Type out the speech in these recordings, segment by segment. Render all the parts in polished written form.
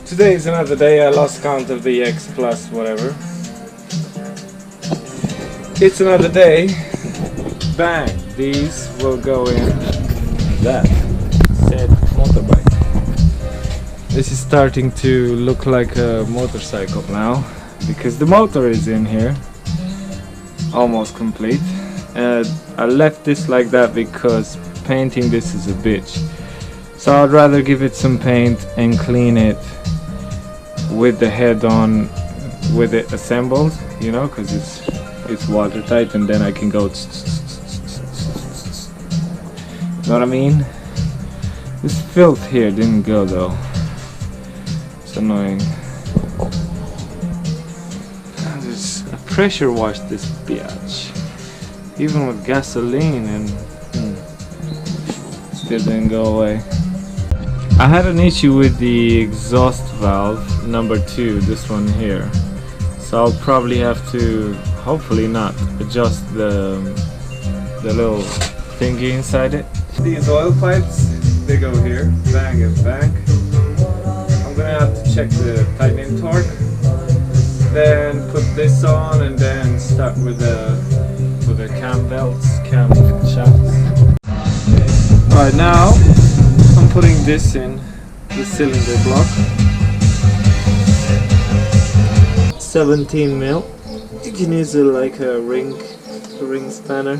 Today is another day. I lost count of the X plus whatever. It's another day. Bang! These will go in that said motorbike. This is starting to look like a motorcycle now because the motor is in here, almost complete. I left this like that because painting this is a bitch. So I'd rather give it some paint and clean it with the head on, with it assembled, you know, because it's watertight, and then I can go. Know what I mean? This filth here didn't go though. It's annoying. I pressure washed this bitch, even with gasoline, and still didn't go away. I had an issue with the exhaust valve number 2, this one here, so I'll probably have to, hopefully not, adjust the little thingy inside it. These oil pipes, they go here, bang and bang. I'm gonna have to check the tightening torque, then put this on, and then start with the cam belts, cam shafts. Alright, now I'm putting this in the cylinder block. 17 mil. You can use it like a ring spanner.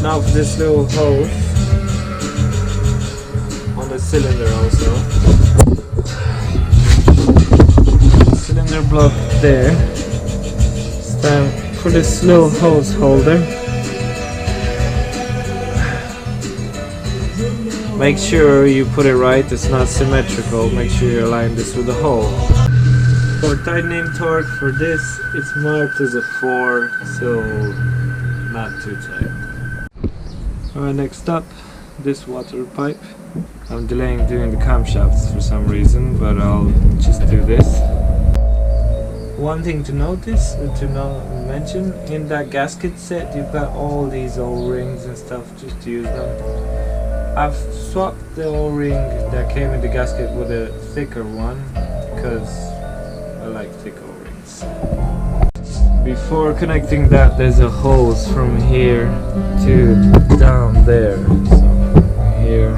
Now for this little hose on the cylinder also. Cylinder block there. Stand for this little hose holder. Make sure you put it right, it's not symmetrical. Make sure you align this with the hole. For tightening torque for this, it's marked as a 4, so not too tight. Alright, next up, this water pipe. I'm delaying doing the camshafts for some reason, but I'll just do this. One thing to notice, mention, in that gasket set you've got all these O-rings and stuff just to use them. I've swapped the O-ring that came in the gasket with a thicker one because I like thick O-rings. Before connecting that, there's a hose from here to down there. So here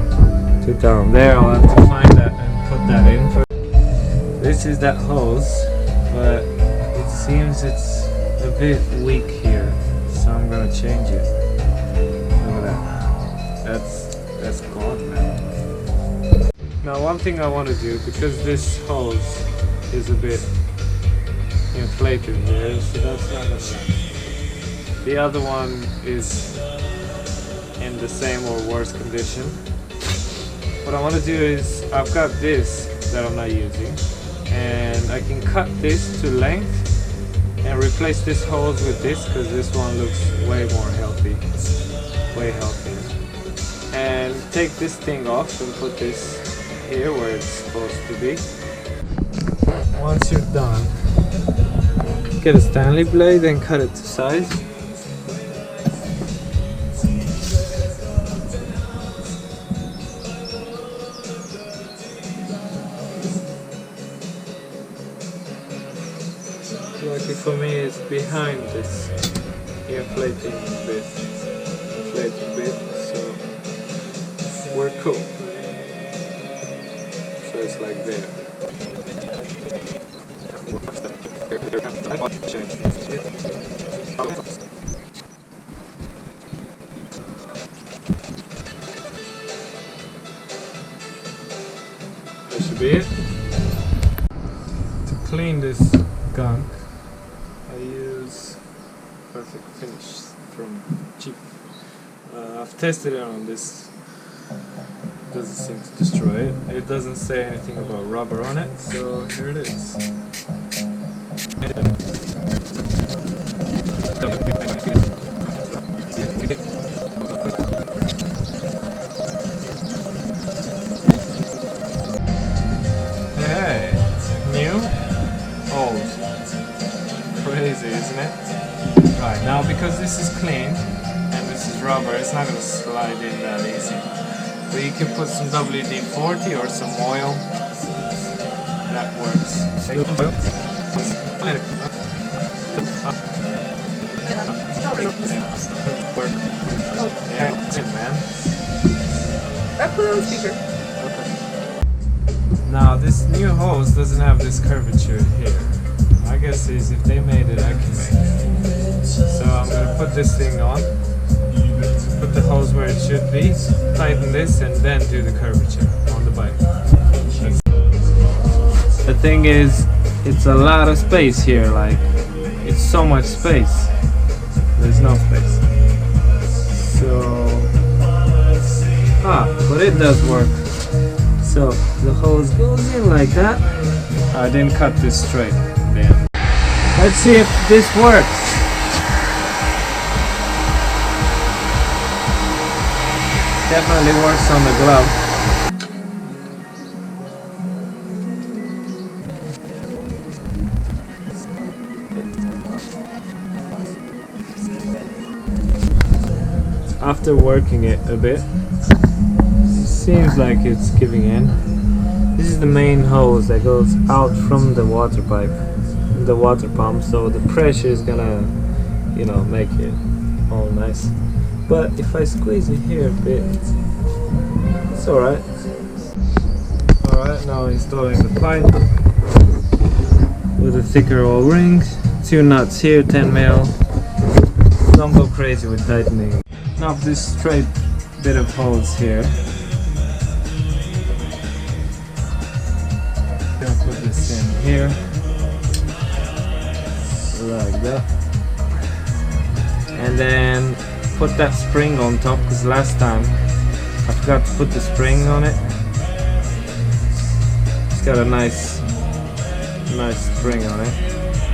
to down there, I'll have to find that and put that in first. This is that hose, but it seems it's a bit weak here, so I'm gonna change it. Look at that. That's gone now. Now one thing I want to do, because this hose is a bit inflated here, so that's not gonna work. The other one is in the same or worse condition. What I want to do is, I've got this that I'm not using, and I can cut this to length and replace this hose with this, because this one looks way more healthy, way healthier. And take this thing off and put this here where it's supposed to be. Once you're done, get a Stanley blade and cut it to size. Lucky for me, it's behind this inflated bit, so we're cool. So it's like there. That should be it. To clean this gunk, I use Perfect Finish from Cheap. I've tested it on this. Doesn't seem to destroy it. It doesn't say anything about rubber on it, so here it is. Hey, new, old, crazy, isn't it? Right, now now, because this is clean and this is rubber, it's not going to slide in that easy. But you can put some WD-40 or some oil. That works. Yeah, that's it, man. I put it on speaker. Now this new hose doesn't have this curvature here. I guess is if they made it, I can make it. So I'm gonna put this thing on, put the hose where it should be, tighten this, and then do the curvature on the bike. The thing is, it's a lot of space here. Like, it's so much space. There's no space. So, but it does work. So the hose goes in like that. I didn't cut this straight. Damn. Let's see if this works. Definitely works on the glove. After working it a bit, seems like it's giving in. This is the main hose that goes out from the water pipe, the water pump, so the pressure is gonna, you know, make it all nice. But if I squeeze it here a bit, it's alright. Alright, now installing the pipe with a thicker O-ring, 2 nuts here, 10mm. Don't go crazy with tightening. Now this straight bit of hose here. Gonna put this in here, like that, and then put that spring on top, because last time I forgot to put the spring on it. It's got a nice spring on it.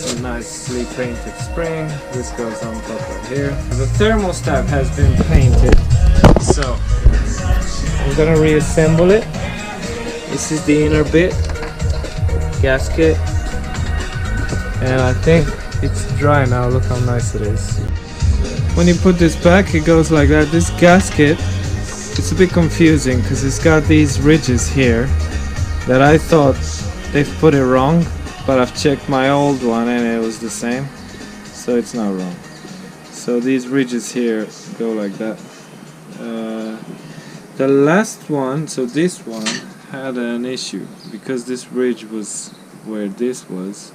A nicely painted spring. This goes on top right here. The thermostat has been painted, so I'm gonna reassemble it. This is the inner bit, gasket, and I think it's dry now. Look how nice it is. When you put this back, it goes like that. This gasket, it's a bit confusing because it's got these ridges here that I thought they've put it wrong, but I've checked my old one and it was the same, so it's not wrong. So these ridges here go like that. The last one, so this one, had an issue because this ridge was where this was.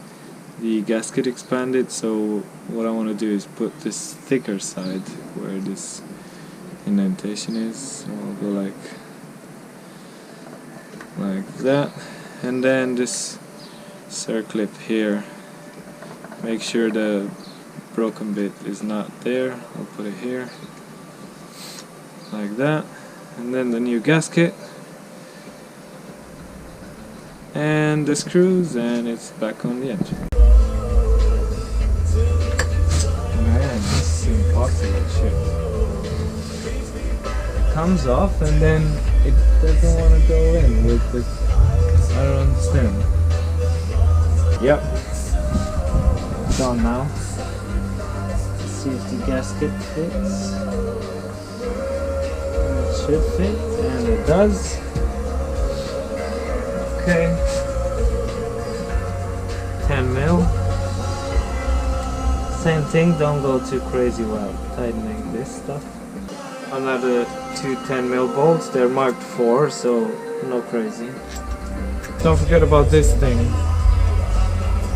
The gasket expanded, so what I want to do is put this thicker side where this indentation is. So I'll go like that, and then this circlip here. Make sure the broken bit is not there. I'll put it here like that, and then the new gasket and the screws, and it's back on the engine. Man, this is impossible shit. It comes off and then it doesn't want to go in with this. I don't understand. Yep, it's on now. Let's see if the gasket fits. It should fit, and it does. Okay, 10mm. Same thing, don't go too crazy while tightening this stuff. Another 2 10mm bolts, they're marked 4, so no crazy. Don't forget about this thing,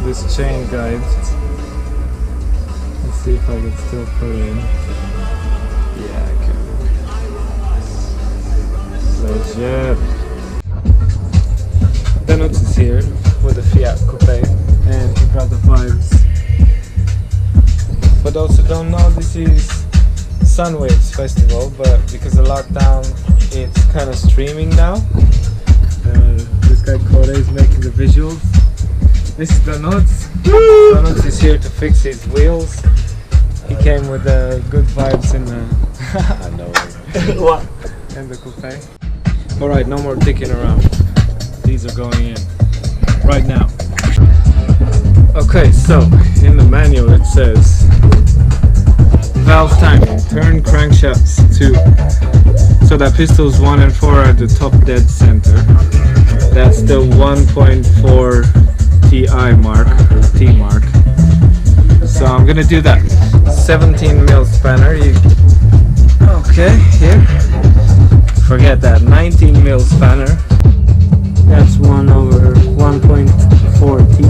this chain guide. Let's see if I can still put it in. Yeah, I can. Legit. Dennis is here with the Fiat Coupe, and he got the vibes. For those who don't know, this is Sunwaves Festival, but because of lockdown, it's kind of streaming now. This guy Code is making the visuals. This is Donuts. Donuts is here to fix his wheels. He came with the good vibes in the no way. What? In the coupe. Alright, no more dicking around. These are going in right now. Okay, so in the manual it says valve timing. Turn crankshafts 2. So that pistols 1 and 4 are the top dead center. That's the 1.4 TI mark, or T mark. So I'm gonna do that. 17 mil spanner. Okay, here. Forget that. 19 mil spanner. That's 1 over 1.4 T.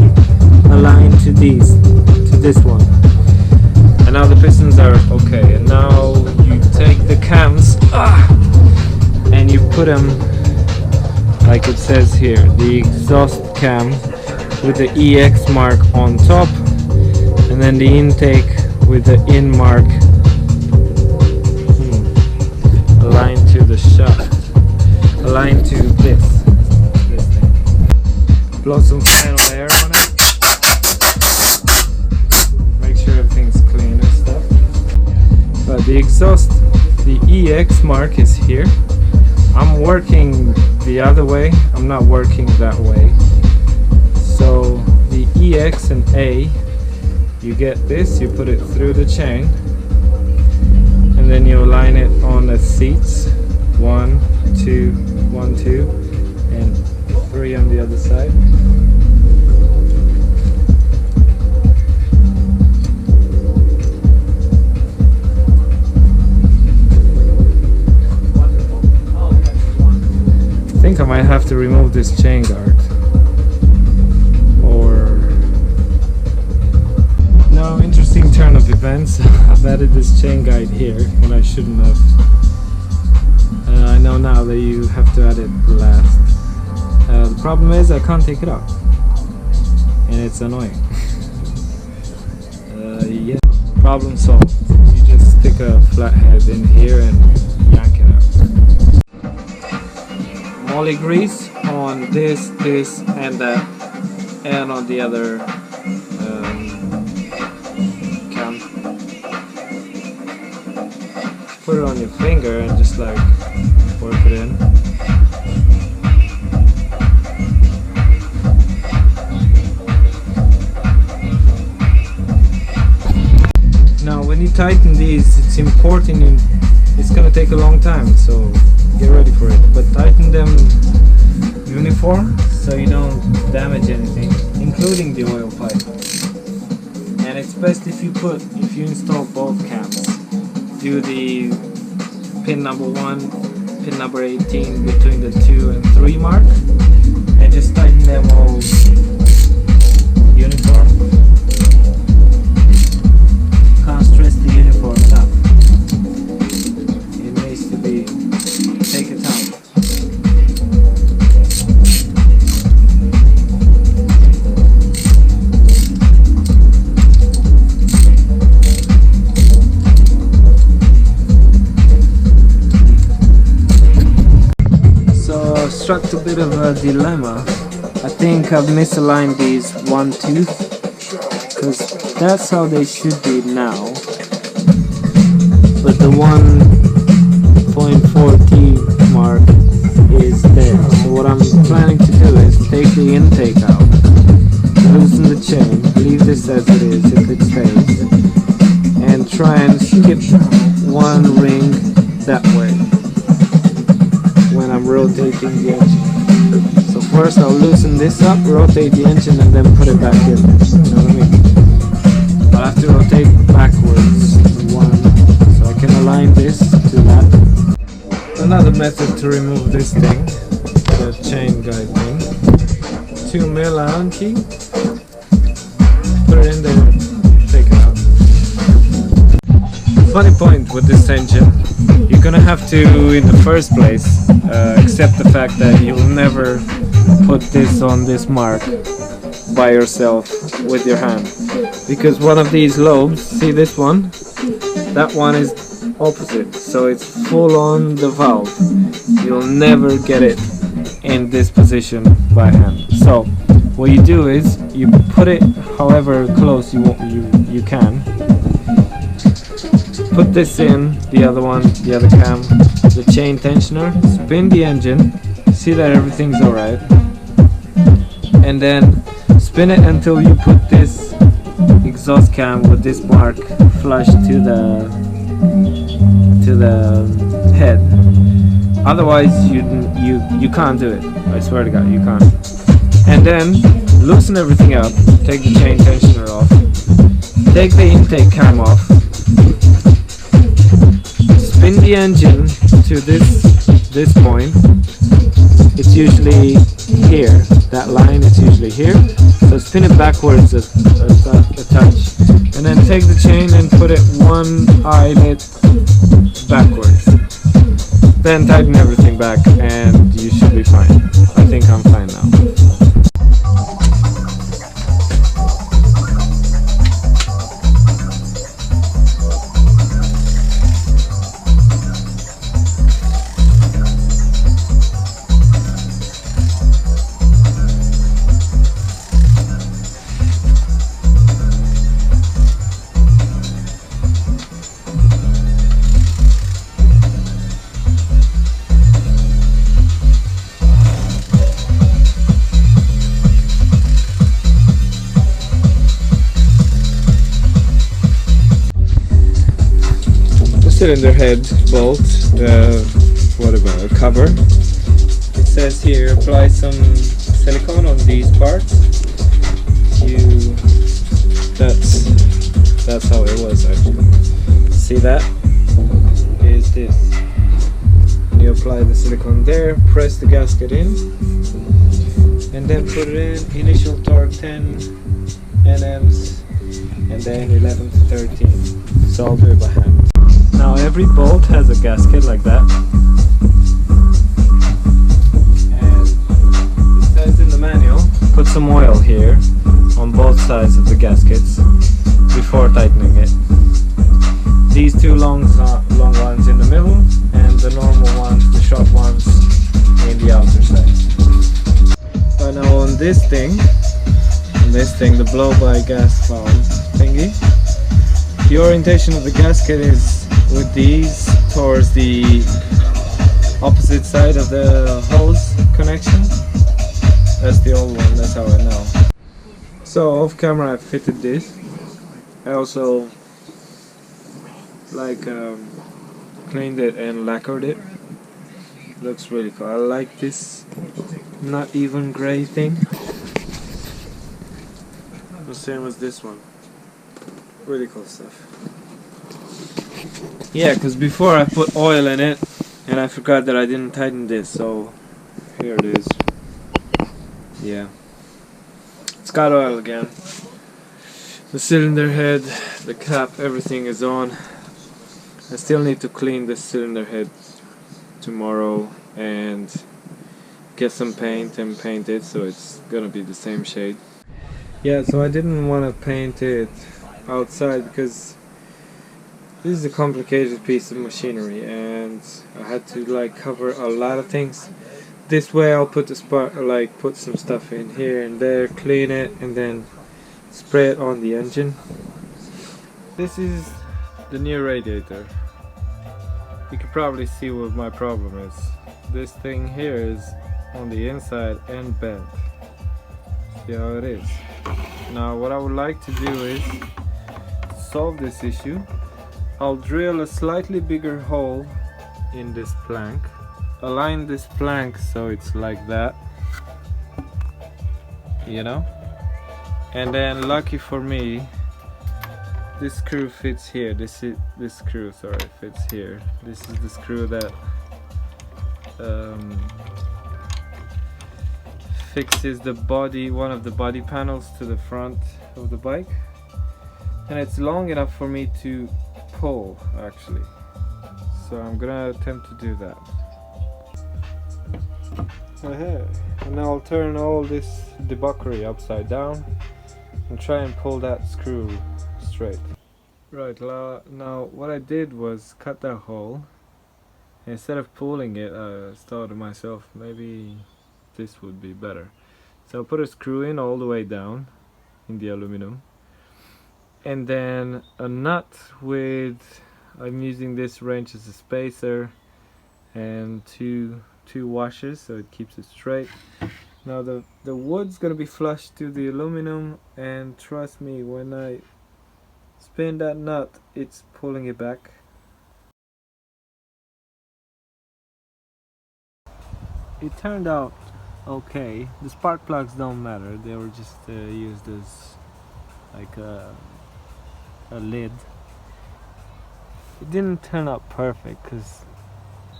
Aligned to this one. And now the pistons are okay. And now you take the cams and you put them like it says here. The exhaust cam with the EX mark on top, and then the intake with the in mark aligned to the shaft, aligned to this thing. Blow some final air on it. Make sure everything's clean and stuff. But the exhaust, the EX mark is here. I'm working the other way. I'm not working that way. So the EX and A, you get this, you put it through the chain, and then you align it on the seats. 1, 2, 1, 2, and 3 on the other side. I think I might have to remove this chain guard. No, interesting turn of events. I've added this chain guide here when I shouldn't have. I know now that you have to add it last. The problem is I can't take it out, and it's annoying. Yeah, problem solved. You just stick a flathead in here and yank it out. Moly grease on this, and that, and on the other cam. Put it on your finger and just like work it in. Now when you tighten these, it's important, it's gonna take a long time, so get ready for it. But tighten them uniform so you don't damage anything, including the oil pipe. And it's best if you install both cams. Do the pin number 1, pin number 18 between the 2 and 3 mark, and just tighten them all uniform. Can't stress the uniform enough. It needs to be, take it out. Struck a bit of a dilemma. I think I've misaligned these one tooth, because that's how they should be now, but the 1.4 T mark is there. So what I'm planning to do is take the intake out, loosen the chain, leave this as it is if it stays, and try and skip one ring that way when I'm rotating the engine. So first I'll loosen this up, rotate the engine, and then put it back in. You know what I mean? I'll have to rotate backwards one, so I can align this to that. Another method to remove this thing, the chain guide thing. 2 mil Allen key. Put it in there, take it out. Funny point with this engine, you're gonna have to, in the first place, accept the fact that you'll never put this on this mark by yourself with your hand, because one of these lobes, see this one? That one is opposite, so it's full on the valve. You'll never get it in this position by hand. So what you do is you put it however close you can. Put this in, the other one, the other cam, the chain tensioner, spin the engine, see that everything's alright, and then spin it until you put this exhaust cam with this mark flush to the head. Otherwise, you can't do it. I swear to God, you can't. And then loosen everything up. Take the chain tensioner off. Take the intake cam off. Spin the engine to this point. It's usually here. That line is usually here. So spin it backwards a touch, and then take the chain and put it one eyelid backwards. Then tighten everything back and you should be fine. I think I'm fine now. Cylinder head bolt, whatever, cover. It says here apply some silicone on these parts. That's how it was actually. See that? Is this. You apply the silicone there, press the gasket in, and then put it in. Initial torque 10 nms, and then 11 to 13. So I'll do it by hand. Now every bolt has a gasket like that, and it says in the manual, put some oil here on both sides of the gaskets before tightening it. These two long ones in the middle, and the normal ones, the short ones, in the outer side. But now on this thing, the blow-by gas valve thingy, the orientation of the gasket is with these towards the opposite side of the hose connection. That's the old one, that's how I know. So off camera I fitted this. I also cleaned it and lacquered it. Looks really cool. I like this not even gray thing. The same as this one. Really cool stuff. Yeah, because before I put oil in it and I forgot that I didn't tighten this, so here it is. Yeah, it's got oil again. The cylinder head, the cap, everything is on. I still need to clean this cylinder head tomorrow and get some paint and paint it so it's gonna be the same shade. Yeah, so I didn't want to paint it outside because this is a complicated piece of machinery and I had to cover a lot of things. This way I'll put the put some stuff in here and there, clean it, and then spray it on the engine. This is the new radiator. You can probably see what my problem is. This thing here is on the inside and bent. See how it is. Now what I would like to do is solve this issue. I'll drill a slightly bigger hole in this plank, align this plank so it's like that, you know, and then lucky for me this screw fits here. This screw fits here. This is the screw that fixes the body, one of the body panels to the front of the bike, and it's long enough for me to pull actually, so I'm gonna attempt to do that. And now I'll turn all this debauchery upside down and try and pull that screw straight. Right, now what I did was cut that hole. Instead of pulling it, I thought to myself maybe this would be better. So I'll put a screw in all the way down in the aluminum, and then a nut with, I'm using this wrench as a spacer, and two washers so it keeps it straight. Now the wood's gonna be flush to the aluminum, and trust me, when I spin that nut it's pulling it back it turned out okay. The spark plugs don't matter, they were just used as like a lid. It didn't turn out perfect because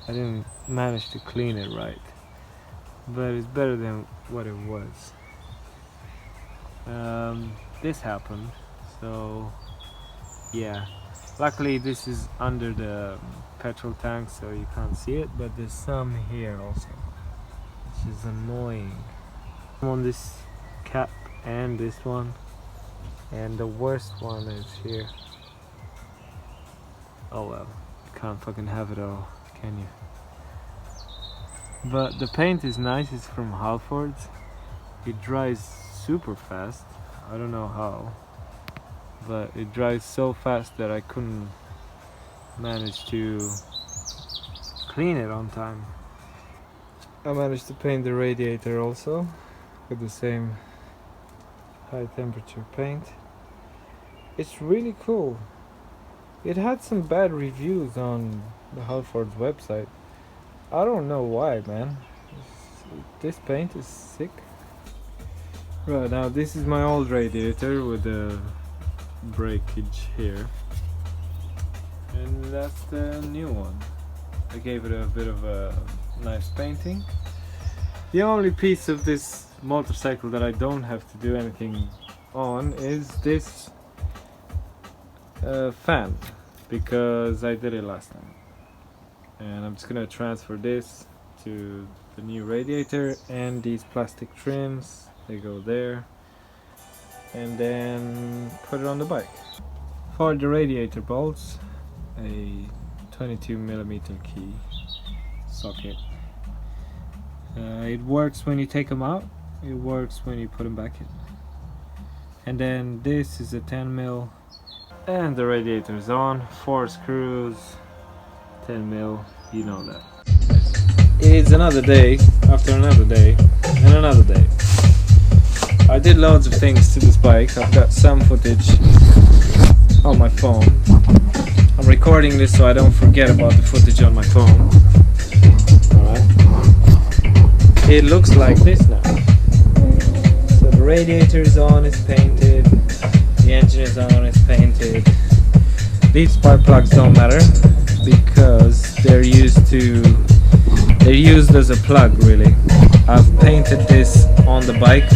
I didn't manage to clean it right, but it's better than what it was. This happened, so yeah. Luckily this is under the petrol tank, so you can't see it, but there's some here also, which is annoying. I'm on this cap and this one, and the worst one is here. Oh well, you can't fucking have it all, can you? But the paint is nice, it's from Halford's. It dries super fast, I don't know how, but it dries so fast that I couldn't manage to clean it on time. I managed to paint the radiator also with the same high temperature paint. It's really cool. It had some bad reviews on the Halford's website. I don't know why, man. This paint is sick. Right, now this is my old radiator with the breakage here, and that's the new one. I gave it a bit of a nice painting. The only piece of this motorcycle that I don't have to do anything on is this fan, because I did it last time, and I'm just gonna transfer this to the new radiator, and these plastic trims, they go there, and then put it on the bike. For the radiator bolts, a 22mm key socket. It works when you take them out, it works when you put them back in. And then this is a 10mm, and the radiator is on, 4 screws, 10mm, you know that. It's another day, after another day, and another day. I did loads of things to this bike. I've got some footage on my phone. I'm recording this so I don't forget about the footage on my phone. Alright. It looks like this now. So the radiator is on, it's painted. The engine is on, it's painted. These spark plugs don't matter because they're used as a plug, really. I've painted this on the bike.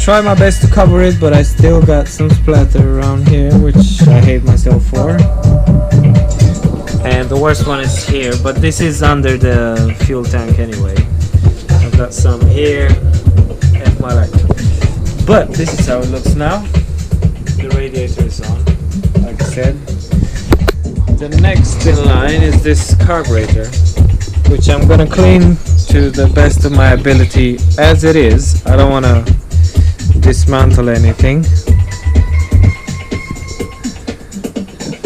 Try my best to cover it, but I still got some splatter around here, which I hate myself for. And the worst one is here, but this is under the fuel tank anyway. I've got some here and my light. But this is how it looks now. The radiator is on, like I said. The next in line is this carburetor, which I'm gonna clean to the best of my ability as it is. I don't wanna dismantle anything,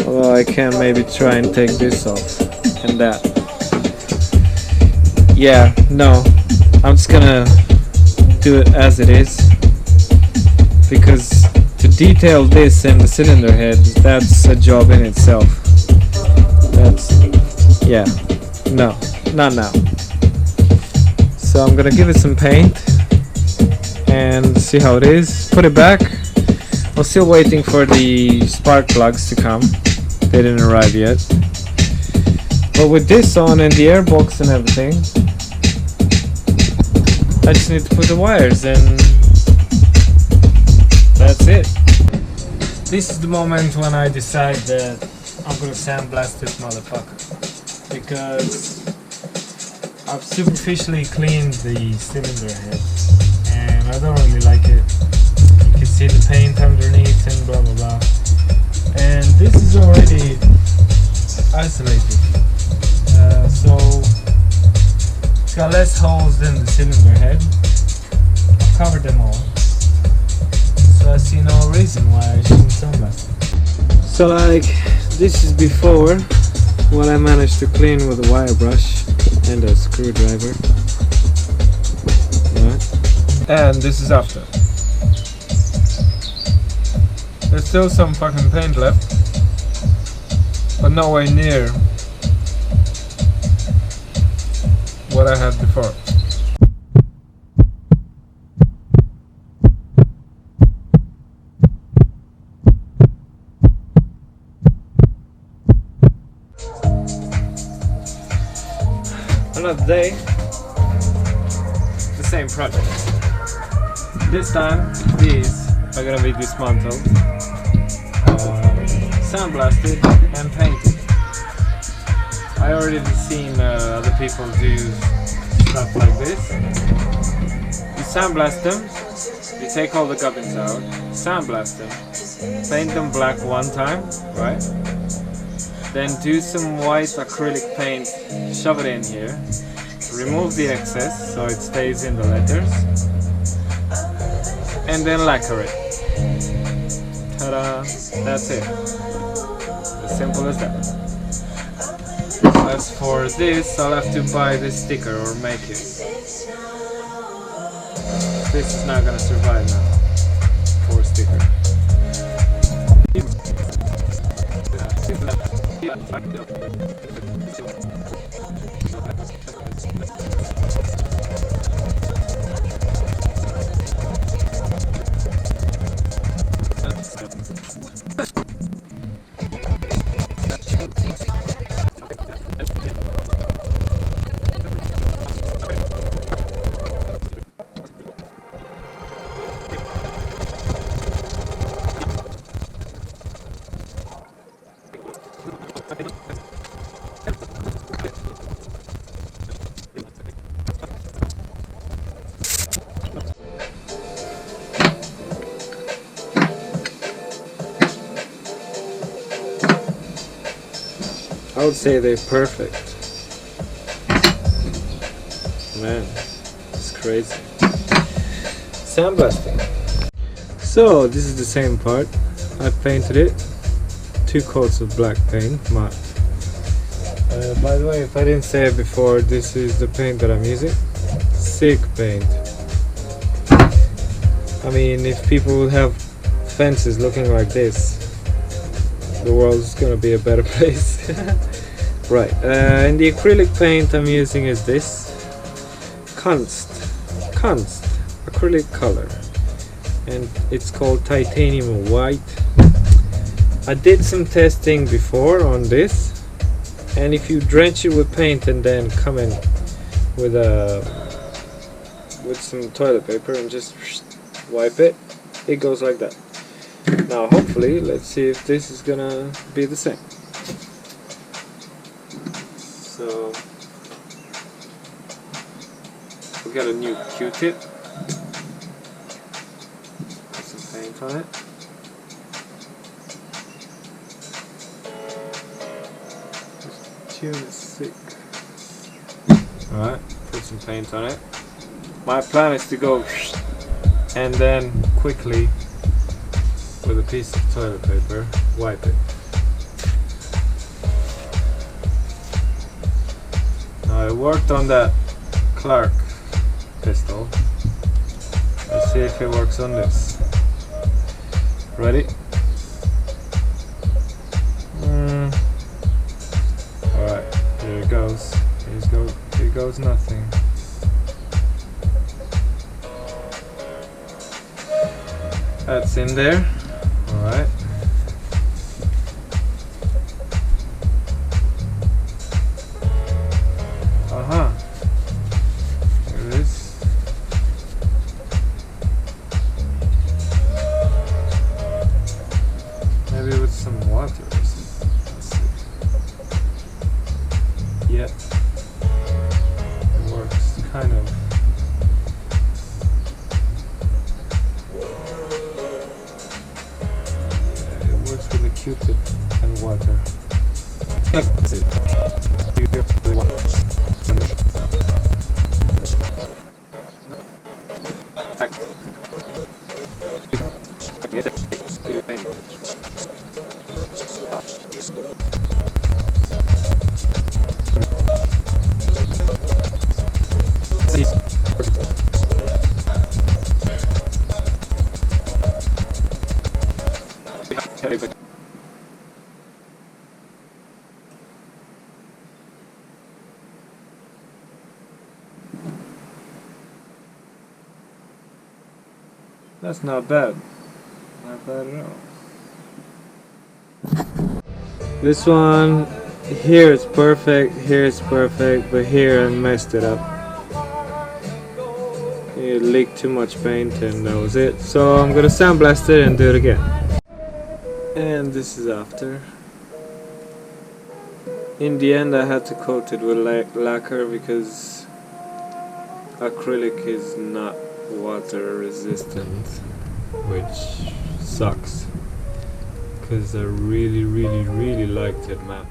although I can maybe try and take this off and that. Yeah, no, I'm just gonna do it as it is, because to detail this and the cylinder head, that's a job in itself. That's, yeah, no, not now. So I'm gonna give it some paint and see how it is, put it back. I'm still waiting for the spark plugs to come, they didn't arrive yet. But with this on and the airbox and everything, I just need to put the wires and that's it. This is the moment when I decide that I'm gonna sandblast this motherfucker, because I've superficially cleaned the cylinder head and I don't really like it. You can see the paint underneath and blah blah blah. And this is already isolated, so it's got less holes than the cylinder head. I've covered them all, so I see no reason why I shouldn't sandblast it. So like, this is before what I managed to clean with a wire brush and a screwdriver. Right. And this is after. There's still some fucking paint left, but nowhere near what I had before. Another day, the same project. This time these are gonna be dismantled, sandblasted and painted. I already seen other people do stuff like this. You sandblast them, you take all the gubbins out, sandblast them, paint them black one time, right? Then do some white acrylic paint, shove it in here, remove the excess so it stays in the letters, and then lacquer it. Ta-da! That's it. As simple as that. As for this, I'll have to buy this sticker or make it. This is not gonna survive now. For sticker. I would say they're perfect. Man, it's crazy. Sandblasting. So this is the same part. I painted it. 2 coats of black paint, matte. By the way, if I didn't say it before, this is the paint that I'm using. Sick paint. I mean, if people would have fences looking like this, the world's gonna be a better place. Right, and the acrylic paint I'm using is this Kunst acrylic color, and it's called titanium white. I did some testing before on this, and if you drench it with paint and then come in with some toilet paper and just wipe it, it goes like that. Now hopefully, let's see if this is gonna be the same. So we got a new Q-tip. Put some paint on it. This tune is sick. Alright, put some paint on it. My plan is to go and then quickly with a piece of toilet paper wipe it. Now I worked on that Clark pistol. Let's see if it works on this. Ready? Alright, here it goes. Here goes nothing. That's in there. Alright. Aha. Here it is. Maybe with some water or something. Let's see. Yeah. It works kind of. Q-tip and water. That's it. That's not bad. Not bad at all. This one, here it's perfect, here it's perfect, but here I messed it up. It leaked too much paint and that was it. So I'm gonna sandblast it and do it again. And this is after. In the end I had to coat it with lacquer because acrylic is not water resistant, which sucks because I really liked it, man.